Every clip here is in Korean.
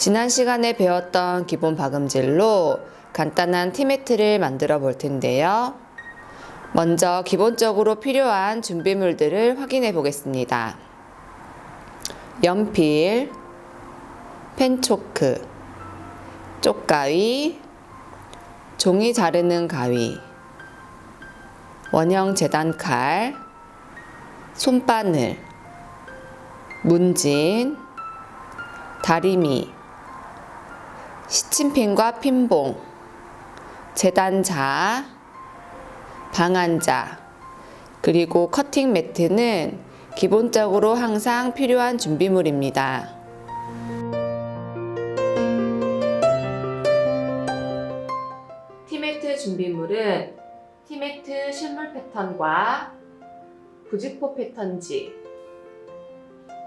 지난 시간에 배웠던 기본 박음질로 간단한 티매트를 만들어 볼 텐데요. 먼저 기본적으로 필요한 준비물들을 확인해 보겠습니다. 연필, 펜초크, 쪽가위, 종이 자르는 가위, 원형 재단칼, 손바늘, 문진, 다리미, 시침핀과 핀봉, 재단자, 방한자, 그리고 커팅 매트는 기본적으로 항상 필요한 준비물입니다. 티매트 준비물은 티매트 실물 패턴과 부직포 패턴지,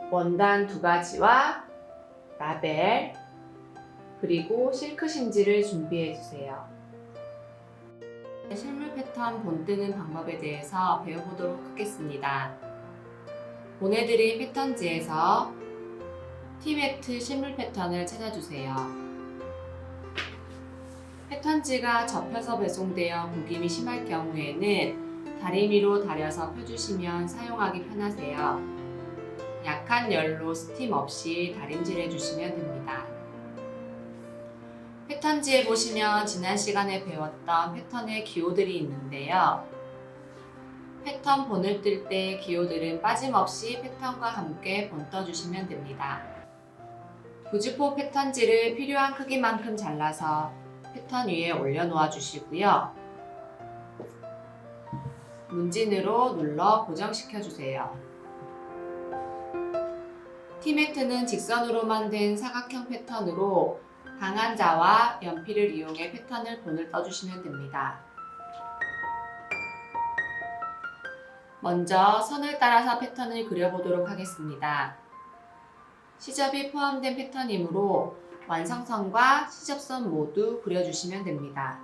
원단 2가지와 라벨, 그리고 실크 심지를 준비해 주세요. 실물 패턴 본뜨는 방법에 대해서 배워보도록 하겠습니다. 보내드린 패턴지에서 티매트 실물 패턴을 찾아주세요. 패턴지가 접혀서 배송되어 구김이 심할 경우에는 다리미로 다려서 펴주시면 사용하기 편하세요. 약한 열로 스팀 없이 다림질해 주시면 됩니다. 패턴지에 보시면 지난 시간에 배웠던 패턴의 기호들이 있는데요. 패턴 본을 뜰 때 기호들은 빠짐없이 패턴과 함께 본 떠주시면 됩니다. 부직포 패턴지를 필요한 크기만큼 잘라서 패턴 위에 올려놓아 주시고요. 문진으로 눌러 고정시켜 주세요. 티매트는 직선으로만 된 사각형 패턴으로 방한자와 연필을 이용해 패턴을 본을 떠주시면 됩니다. 먼저 선을 따라서 패턴을 그려보도록 하겠습니다. 시접이 포함된 패턴이므로 완성선과 시접선 모두 그려주시면 됩니다.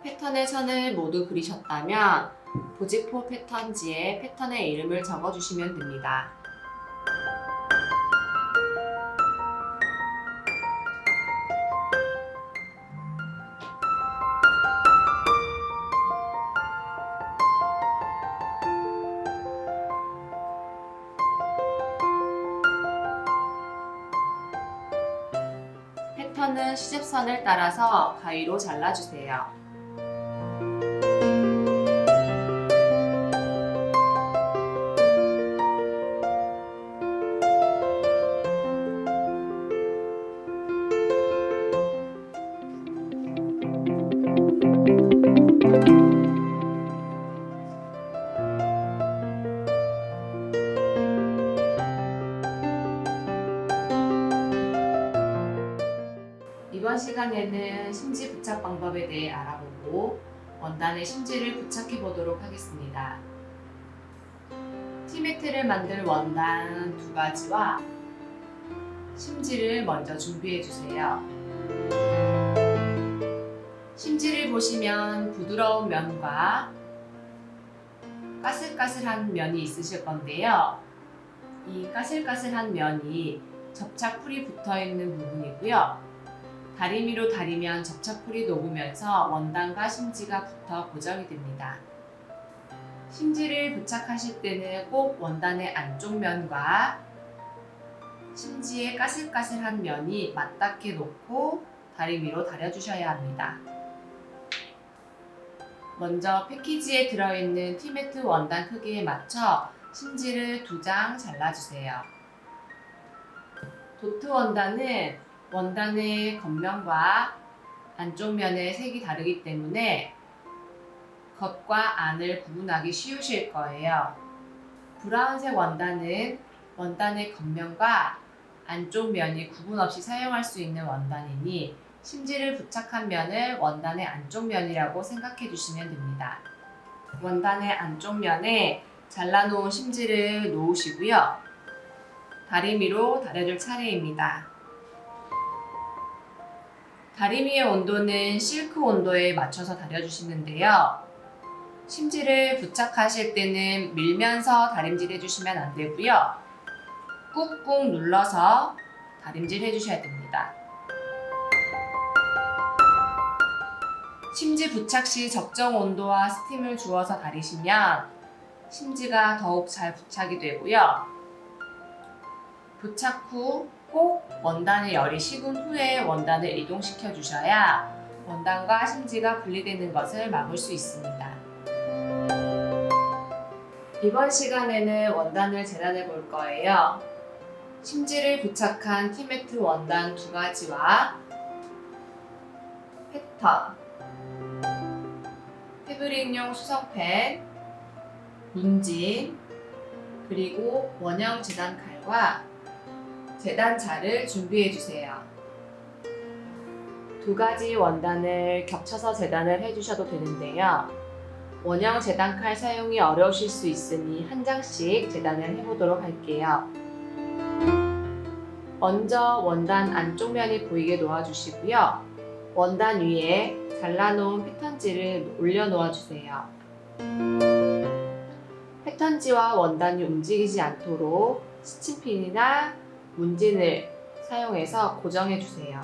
패턴의 선을 모두 그리셨다면 부직포 패턴지에 패턴의 이름을 적어주시면 됩니다. 패턴은 시접선을 따라서 가위로 잘라주세요. 이번 시간에는 심지 부착 방법에 대해 알아보고 원단에 심지를 부착해 보도록 하겠습니다. 티매트를 만들 원단 2가지와 심지를 먼저 준비해 주세요. 심지를 보시면 부드러운 면과 까슬까슬한 면이 있으실 건데요. 이 까슬까슬한 면이 접착풀이 붙어 있는 부분이고요. 다리미로 다리면 접착풀이 녹으면서 원단과 심지가 붙어 고정이 됩니다. 심지를 부착하실 때는 꼭 원단의 안쪽 면과 심지의 까슬까슬한 면이 맞닿게 놓고 다리미로 다려주셔야 합니다. 먼저 패키지에 들어있는 티매트 원단 크기에 맞춰 심지를 2장 잘라주세요. 도트 원단은 원단의 겉면과 안쪽 면의 색이 다르기 때문에 겉과 안을 구분하기 쉬우실 거예요. 브라운색 원단은 원단의 겉면과 안쪽 면이 구분 없이 사용할 수 있는 원단이니 심지를 부착한 면을 원단의 안쪽 면이라고 생각해 주시면 됩니다. 원단의 안쪽 면에 잘라놓은 심지를 놓으시고요. 다리미로 다려줄 차례입니다. 다리미의 온도는 실크 온도에 맞춰서 다려주시는데요. 심지를 부착하실 때는 밀면서 다림질 해주시면 안 되고요. 꾹꾹 눌러서 다림질 해주셔야 됩니다. 심지 부착 시 적정 온도와 스팀을 주어서 다리시면 심지가 더욱 잘 부착이 되고요. 부착 후 꼭 원단의 열이 식은 후에 원단을 이동시켜 주셔야 원단과 심지가 분리되는 것을 막을 수 있습니다. 이번 시간에는 원단을 재단해 볼 거예요. 심지를 부착한 티매트 원단 2가지와 패턴, 패브릭용 수성펜, 문진, 그리고 원형 재단 칼과 재단자를 준비해 주세요. 2가지 원단을 겹쳐서 재단을 해주셔도 되는데요. 원형 재단 칼 사용이 어려우실 수 있으니 한 장씩 재단을 해보도록 할게요. 먼저 원단 안쪽 면이 보이게 놓아주시고요. 원단 위에 잘라놓은 패턴지를 올려 놓아주세요. 패턴지와 원단이 움직이지 않도록 스친핀이나 문진을 사용해서 고정해 주세요.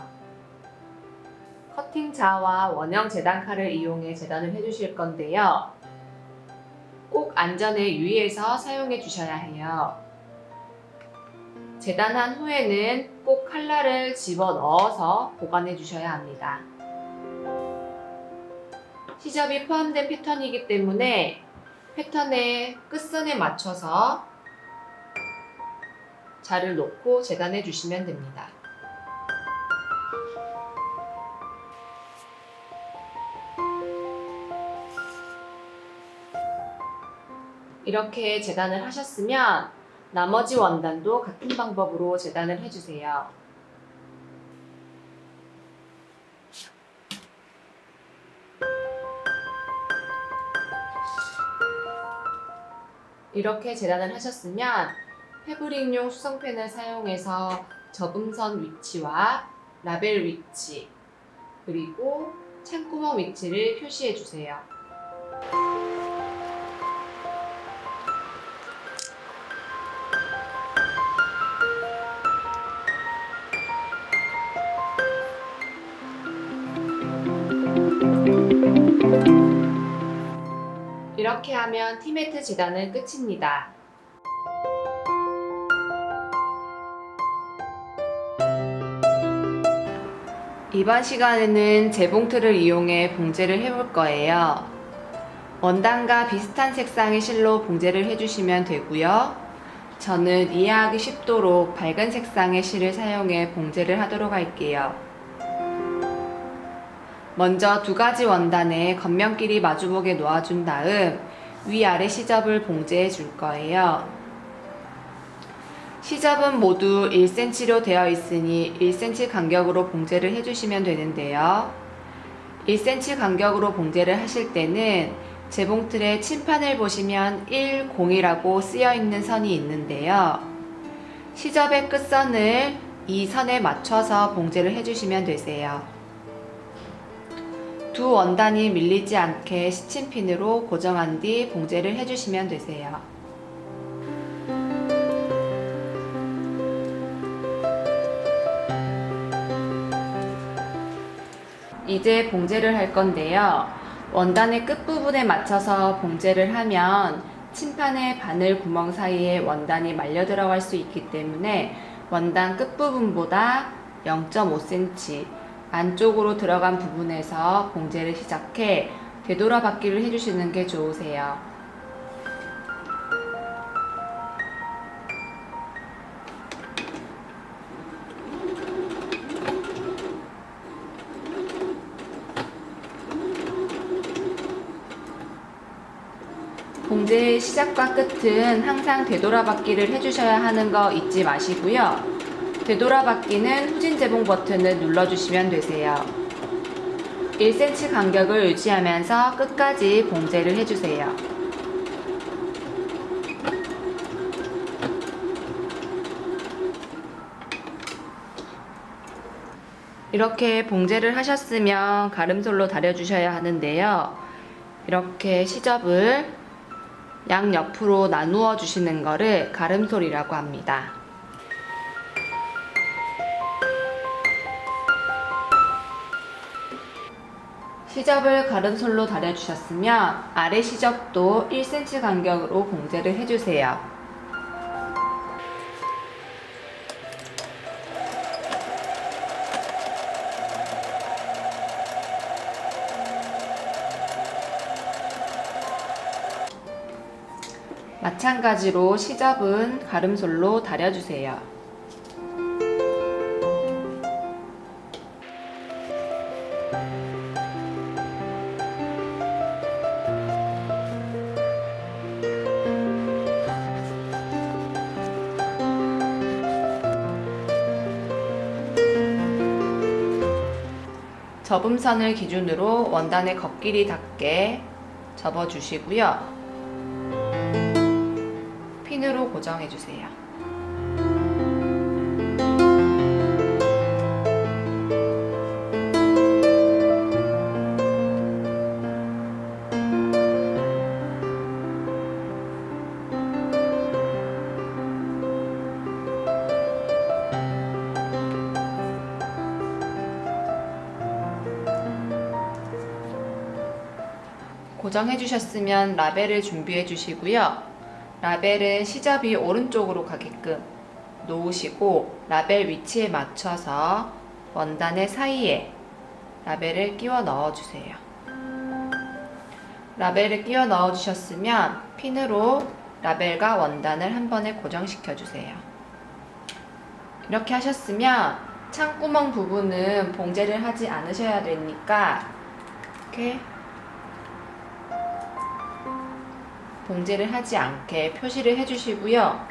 커팅자와 원형 재단 칼을 이용해 재단을 해주실 건데요. 꼭 안전에 유의해서 사용해 주셔야 해요. 재단한 후에는 꼭 칼날을 집어 넣어서 보관해 주셔야 합니다. 시접이 포함된 패턴이기 때문에 패턴의 끝선에 맞춰서 자를 놓고 재단해 주시면 됩니다. 이렇게 재단을 하셨으면 나머지 원단도 같은 방법으로 재단을 해주세요. 이렇게 재단을 하셨으면 패브릭용 수성펜을 사용해서 접음선 위치와 라벨 위치, 그리고 찬구멍 위치를 표시해 주세요. 이렇게 하면 티매트 재단은 끝입니다. 이번 시간에는 재봉틀을 이용해 봉제를 해볼 거예요. 원단과 비슷한 색상의 실로 봉제를 해주시면 되고요. 저는 이해하기 쉽도록 밝은 색상의 실을 사용해 봉제를 하도록 할게요. 먼저 2가지 원단에 겉면끼리 마주보게 놓아준 다음 위아래 시접을 봉제해 줄 거예요. 시접은 모두 1cm로 되어 있으니 1cm 간격으로 봉제를 해주시면 되는데요. 1cm 간격으로 봉제를 하실 때는 재봉틀의 침판을 보시면 10이라고 쓰여 있는 선이 있는데요. 시접의 끝선을 이 선에 맞춰서 봉제를 해주시면 되세요. 두 원단이 밀리지 않게 스친핀으로 고정한 뒤 봉제를 해주시면 되세요. 이제 봉제를 할 건데요. 원단의 끝부분에 맞춰서 봉제를 하면 침판의 바늘 구멍 사이에 원단이 말려 들어갈 수 있기 때문에 원단 끝부분보다 0.5cm 안쪽으로 들어간 부분에서 봉제를 시작해 되돌아받기를 해주시는 게 좋으세요. 봉제의 시작과 끝은 항상 되돌아받기를 해주셔야 하는 거 잊지 마시고요. 되돌아받기는 후진 재봉 버튼을 눌러주시면 되세요. 1cm 간격을 유지하면서 끝까지 봉제를 해주세요. 이렇게 봉제를 하셨으면 가름솔로 다려주셔야 하는데요. 이렇게 시접을 양옆으로 나누어 주시는 거를 가름솔이라고 합니다. 시접을 가름솔로 다려주셨으면 아래 시접도 1cm 간격으로 봉제를 해주세요. 마찬가지로 시접은 가름솔로 다려주세요. 접음선을 기준으로 원단의 겉길이 닿게 접어주시고요. 핀으로 고정해주세요. 고정해 주셨으면 라벨을 준비해 주시고요. 라벨은 시접이 오른쪽으로 가게끔 놓으시고 라벨 위치에 맞춰서 원단의 사이에 라벨을 끼워 넣어 주세요. 라벨을 끼워 넣어 주셨으면 핀으로 라벨과 원단을 한 번에 고정시켜 주세요. 이렇게 하셨으면 창구멍 부분은 봉제를 하지 않으셔야 되니까 이렇게 봉제를 하지 않게 표시를 해주시고요.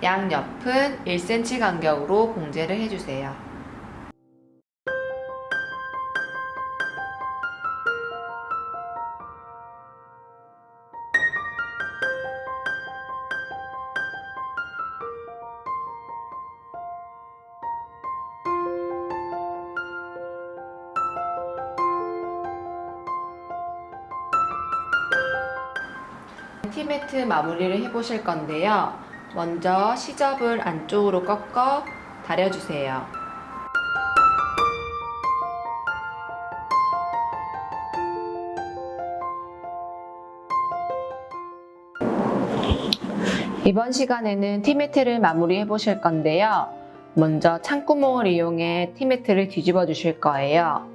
양옆은 1cm 간격으로 봉제를 해주세요. 티매트 마무리를 해보실 건데요. 먼저 시접을 안쪽으로 꺾어 다려주세요. 이번 시간에는 티매트를 마무리 해보실 건데요. 먼저 창구멍을 이용해 티매트를 뒤집어 주실 거예요.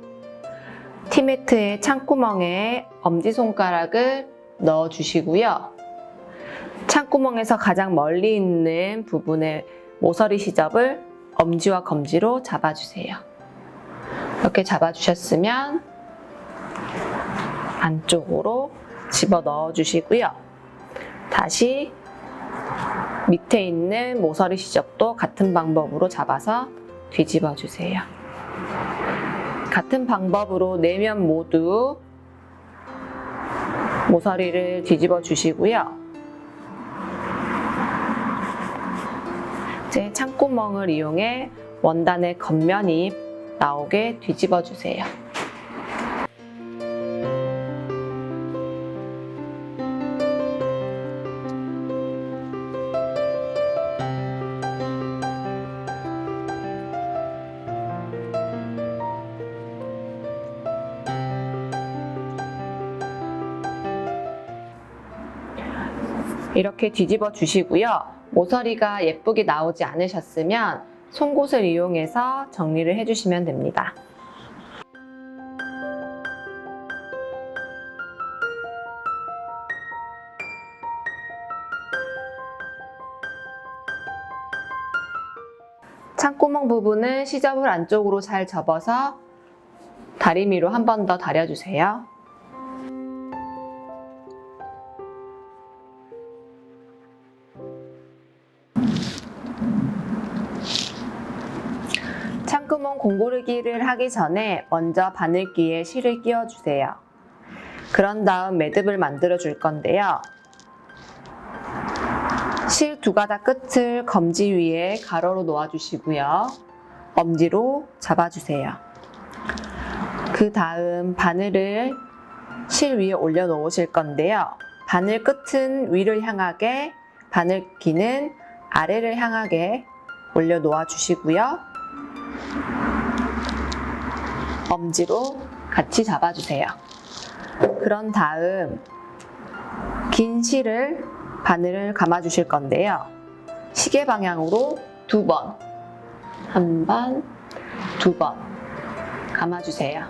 티매트의 창구멍에 엄지손가락을 넣어 주시고요. 창구멍에서 가장 멀리 있는 부분의 모서리 시접을 엄지와 검지로 잡아주세요. 이렇게 잡아주셨으면 안쪽으로 집어 넣어 주시고요. 다시 밑에 있는 모서리 시접도 같은 방법으로 잡아서 뒤집어 주세요. 같은 방법으로 내면 모두 모서리를 뒤집어 주시고요. 이제 창구멍을 이용해 원단의 겉면이 나오게 뒤집어 주세요. 이렇게 뒤집어 주시고요. 모서리가 예쁘게 나오지 않으셨으면 송곳을 이용해서 정리를 해주시면 됩니다. 창구멍 부분은 시접을 안쪽으로 잘 접어서 다리미로 한 번 더 다려주세요. 창구멍 공고르기를 하기 전에 먼저 바늘기에 실을 끼워주세요. 그런 다음 매듭을 만들어 줄 건데요. 실 두 가닥 끝을 검지 위에 가로로 놓아주시고요. 엄지로 잡아주세요. 그 다음 바늘을 실 위에 올려놓으실 건데요. 바늘 끝은 위를 향하게, 바늘기는 아래를 향하게 올려놓아 주시고요. 엄지로 같이 잡아주세요. 그런 다음 긴 실을 바늘을 감아 주실 건데요. 시계 방향으로 2번, 한 번, 2번 감아주세요.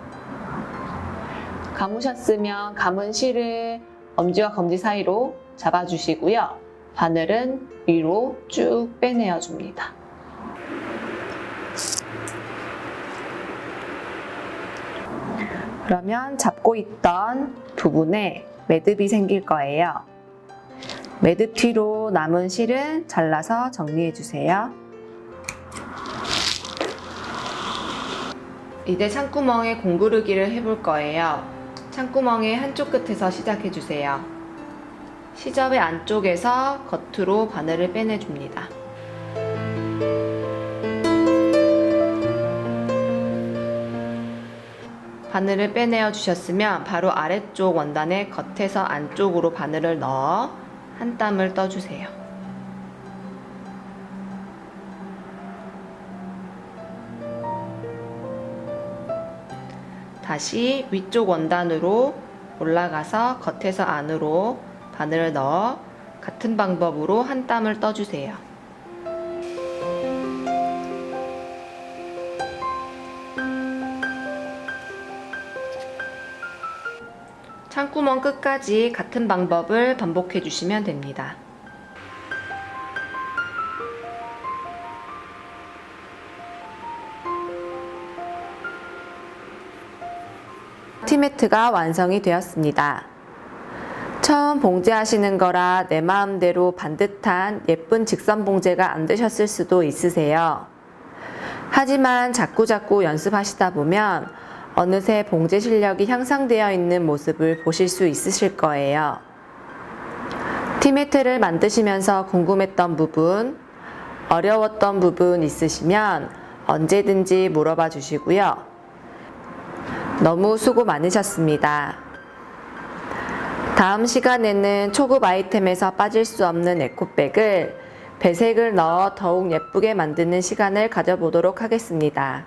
감으셨으면 감은 실을 엄지와 검지 사이로 잡아주시고요. 바늘은 위로 쭉 빼내어 줍니다. 그러면 잡고 있던 부분에 매듭이 생길 거예요. 매듭 뒤로 남은 실은 잘라서 정리해 주세요. 이제 창구멍에 공구르기를 해볼 거예요. 창구멍의 한쪽 끝에서 시작해 주세요. 시접의 안쪽에서 겉으로 바늘을 빼내줍니다. 바늘을 빼내어 주셨으면 바로 아래쪽 원단의 겉에서 안쪽으로 바늘을 넣어 한 땀을 떠주세요. 다시 위쪽 원단으로 올라가서 겉에서 안으로 바늘을 넣어 같은 방법으로 한 땀을 떠주세요. 창구멍 끝까지 같은 방법을 반복해 주시면 됩니다. 티매트가 완성이 되었습니다. 처음 봉제하시는 거라 내 마음대로 반듯한 예쁜 직선 봉제가 안 되셨을 수도 있으세요. 하지만 자꾸자꾸 연습하시다 보면 어느새 봉제 실력이 향상되어 있는 모습을 보실 수 있으실 거예요. 티매트를 만드시면서 궁금했던 부분, 어려웠던 부분 있으시면 언제든지 물어봐 주시고요. 너무 수고 많으셨습니다. 다음 시간에는 초급 아이템에서 빠질 수 없는 에코백을 배색을 넣어 더욱 예쁘게 만드는 시간을 가져보도록 하겠습니다.